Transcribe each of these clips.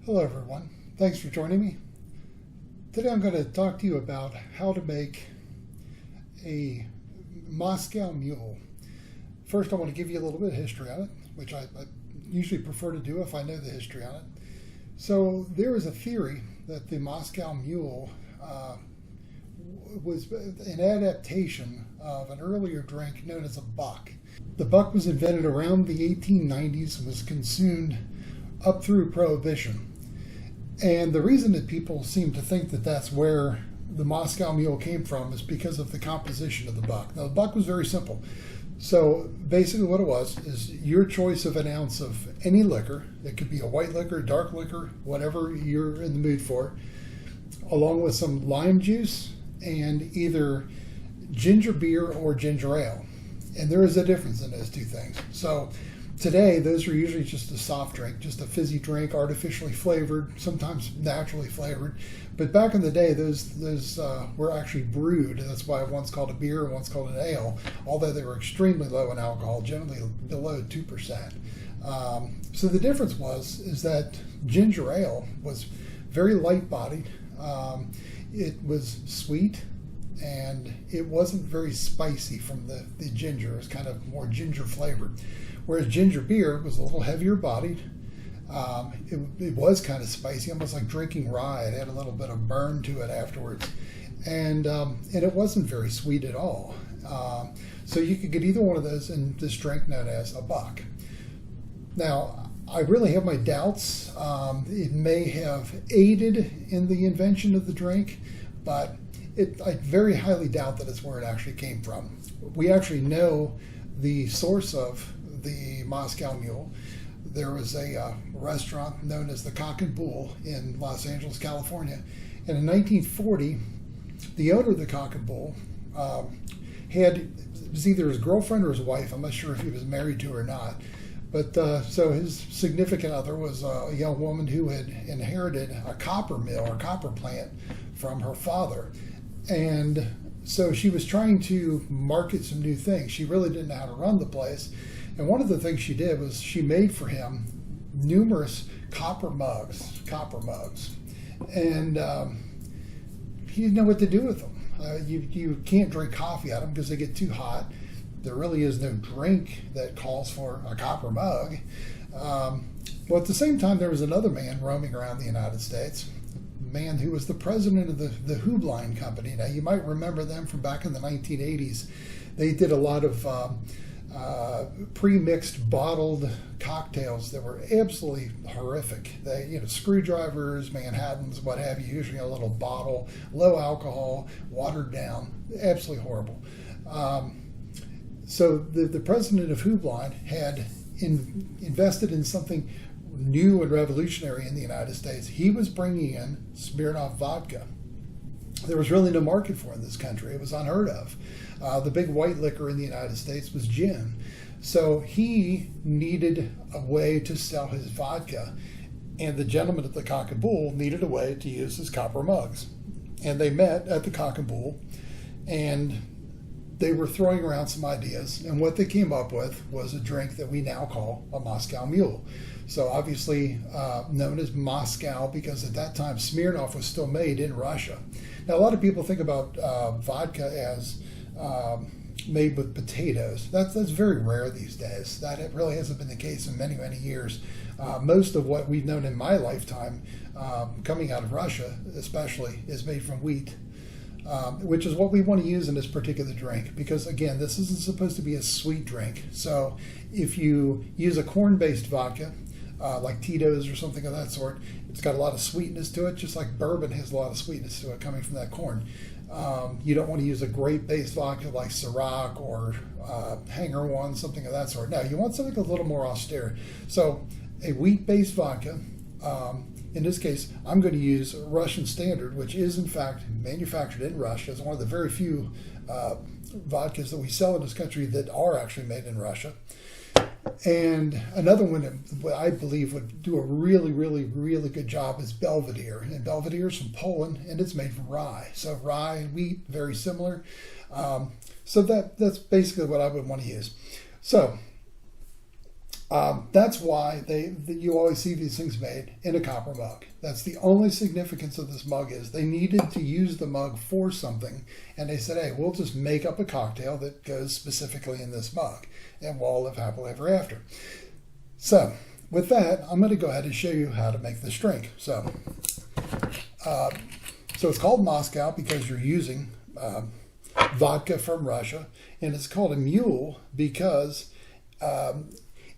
Hello everyone, thanks for joining me. Today I'm going to talk to you about how to make a Moscow Mule. First I want to give you a little bit of history on it, which I usually prefer to do if I know the history on it. So there is a theory that the Moscow Mule was an adaptation of an earlier drink known as a buck. The buck was invented around the 1890s and was consumed up through Prohibition. And the reason that people seem to think that that's where the Moscow Mule came from is because of the composition of the buck. Now, the buck was very simple. So basically what it was is your choice of an ounce of any liquor. It could be a white liquor, dark liquor, whatever you're in the mood for, along with some lime juice and either ginger beer or ginger ale. And there is a difference in those two things. So today, those are usually just a soft drink, just a fizzy drink, artificially flavored, sometimes naturally flavored. But back in the day, those were actually brewed. That's why one's called a beer and one's called an ale, although they were extremely low in alcohol, generally below 2%. So the difference is that ginger ale was very light-bodied. It was sweet, and it wasn't very spicy from the ginger. It was kind of more ginger flavored. Whereas ginger beer was a little heavier bodied. It was kind of spicy, almost like drinking rye. It had a little bit of burn to it afterwards. And it wasn't very sweet at all. So you could get either one of those in this drink known as a buck. Now, I really have my doubts. It may have aided in the invention of the drink, but I very highly doubt that it's where it actually came from. We actually know the source of the Moscow Mule. There was a restaurant known as the Cock and Bull in Los Angeles, California. And in 1940, the owner of the Cock and Bull it was either his girlfriend or his wife. I'm not sure if he was married to her or not. But so his significant other was a young woman who had inherited a copper mill or copper plant from her father. And so she was trying to market some new things. She really didn't know how to run the place. And one of the things she did was she made for him numerous copper mugs. And he didn't know what to do with them. You can't drink coffee out of them because they get too hot. There really is no drink that calls for a copper mug. Well, at the same time, there was another man roaming around the United States, a man who was the president of the Hublin Company. Now, you might remember them from back in the 1980s. They did a lot of pre-mixed bottled cocktails that were absolutely horrific. They, screwdrivers, Manhattans, what have you, usually a little bottle, low alcohol, watered down, absolutely horrible. So the president of Hublin had invested in something new and revolutionary in the United States. He was bringing in Smirnoff vodka. There was really no market for it in this country. It was unheard of. The big white liquor in the United States was gin. So he needed a way to sell his vodka, and the gentleman at the Cock and Bull needed a way to use his copper mugs. And they met at the Cock and Bull, and they were throwing around some ideas, and what they came up with was a drink that we now call a Moscow Mule. So obviously known as Moscow because at that time Smirnoff was still made in Russia. Now a lot of people think about vodka as made with potatoes. That's very rare these days. That really hasn't been the case in many, many years. Most of what we've known in my lifetime coming out of Russia especially is made from wheat. Which is what we want to use in this particular drink, because again, this isn't supposed to be a sweet drink. So if you use a corn-based vodka, like Tito's or something of that sort, it's got a lot of sweetness to it, just like bourbon has a lot of sweetness to it coming from that corn. You don't want to use a grape-based vodka like Ciroc or Hanger One, something of that sort. No, you want something a little more austere. So a wheat-based vodka, in this case, I'm going to use Russian Standard, which is in fact manufactured in Russia. It's one of the very few vodkas that we sell in this country that are actually made in Russia. And another one that I believe would do a really, really, really good job is Belvedere. And Belvedere is from Poland, and it's made from rye. So rye and wheat, very similar. So that's basically what I would want to use. So That's why you always see these things made in a copper mug. That's the only significance of this mug is they needed to use the mug for something, and they said, hey, we'll just make up a cocktail that goes specifically in this mug, and we'll all live happily ever after. So with that, I'm going to go ahead and show you how to make this drink. So it's called Moscow because you're using vodka from Russia, and it's called a mule because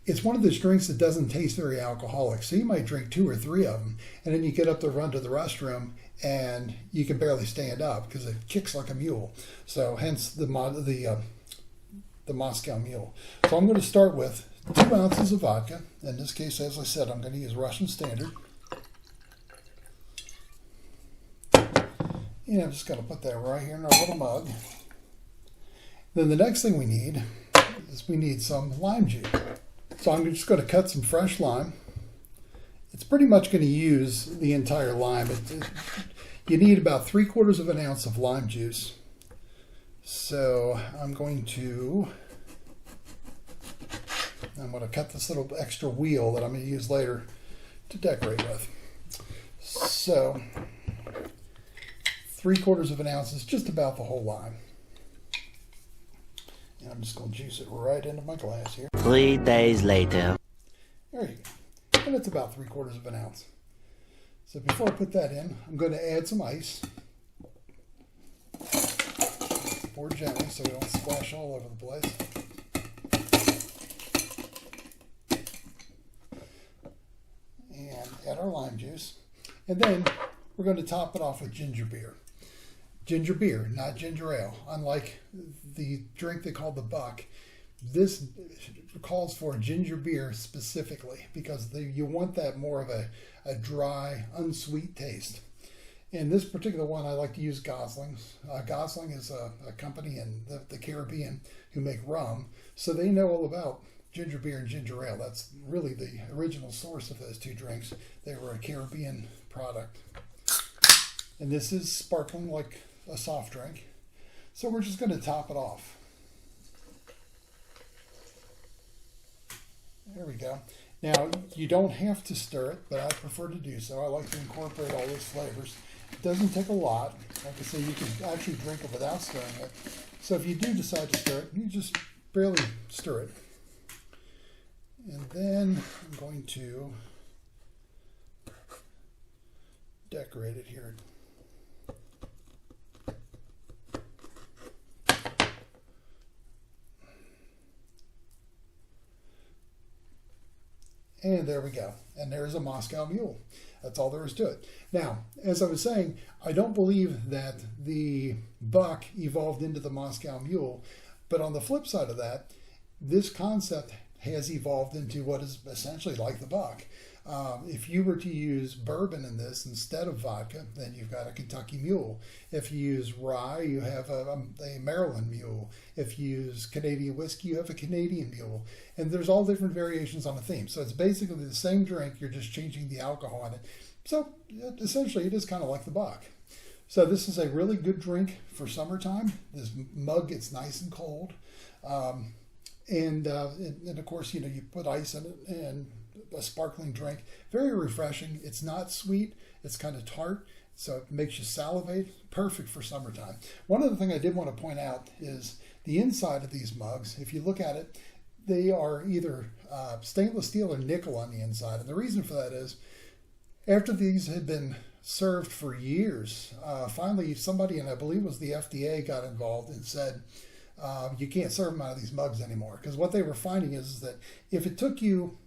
it's one of those drinks that doesn't taste very alcoholic. So you might drink 2 or 3 of them, and then you get up to run to the restroom, and you can barely stand up because it kicks like a mule. So hence the Moscow Mule. So I'm going to start with 2 ounces of vodka. In this case, as I said, I'm going to use Russian Standard. And I'm just going to put that right here in our little mug. Then the next thing we need is we need some lime juice. So I'm just going to cut some fresh lime. It's pretty much going to use the entire lime. You need about 3/4 of an ounce of lime juice. So I'm going to cut this little extra wheel that I'm going to use later to decorate with. So 3/4 of an ounce is just about the whole lime. And I'm just going to juice it right into my glass here. 3 days later. There you go. And it's about 3/4 of an ounce. So before I put that in, I'm going to add some ice. Pour gently so we don't splash all over the place. And add our lime juice. And then we're going to top it off with ginger beer. Ginger beer, not ginger ale. Unlike the drink they call the Buck, this calls for ginger beer specifically because you want that more of a dry, unsweet taste. In this particular one, I like to use Gosling's. Gosling is a company in the Caribbean who make rum, so they know all about ginger beer and ginger ale. That's really the original source of those 2 drinks. They were a Caribbean product. And this is sparkling like a soft drink. So we're just going to top it off. There we go. Now, you don't have to stir it, but I prefer to do so. I like to incorporate all those flavors. It doesn't take a lot. Like I say, you can actually drink it without stirring it. So if you do decide to stir it, you just barely stir it. And then I'm going to decorate it here. And there we go. And there's a Moscow Mule. That's all there is to it. Now, as I was saying, I don't believe that the Buck evolved into the Moscow Mule. But on the flip side of that, this concept has evolved into what is essentially like the Buck. If you were to use bourbon in this instead of vodka, then you've got a Kentucky Mule. If you use rye, you have a Maryland Mule. If you use Canadian whiskey, you have a Canadian Mule. And there's all different variations on the theme. So it's basically the same drink, you're just changing the alcohol in it. So essentially it is kind of like the Buck. So this is a really good drink for summertime. This mug gets nice and cold. And of course, you put ice in it and a sparkling drink. Very refreshing. It's not sweet. It's kind of tart, so it makes you salivate. Perfect for summertime. One other thing I did want to point out is the inside of these mugs. If you look at it, they are either stainless steel or nickel on the inside. And the reason for that is after these had been served for years, finally somebody, and I believe it was the FDA, got involved and said, you can't serve them out of these mugs anymore. Because what they were finding is that if it took you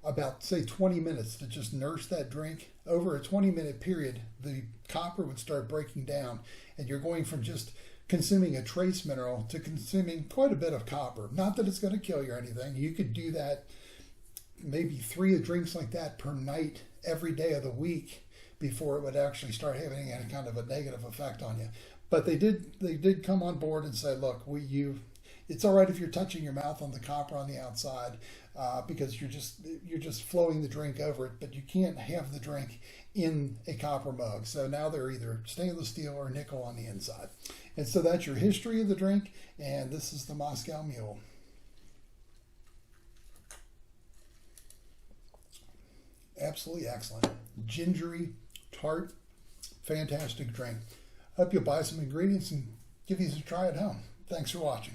about, say, 20 minutes to just nurse that drink, over a 20-minute period, the copper would start breaking down, and you're going from just consuming a trace mineral to consuming quite a bit of copper. Not that it's going to kill you or anything. You could do that, maybe 3 drinks like that per night every day of the week before it would actually start having any kind of a negative effect on you. But they did come on board and say, look, it's all right if you're touching your mouth on the copper on the outside because you're just flowing the drink over it, but you can't have the drink in a copper mug. So now they're either stainless steel or nickel on the inside. And so that's your history of the drink, and this is the Moscow Mule. absolutely excellent. Gingery, tart, fantastic drink. Hope you'll buy some ingredients and give these a try at home. Thanks for watching.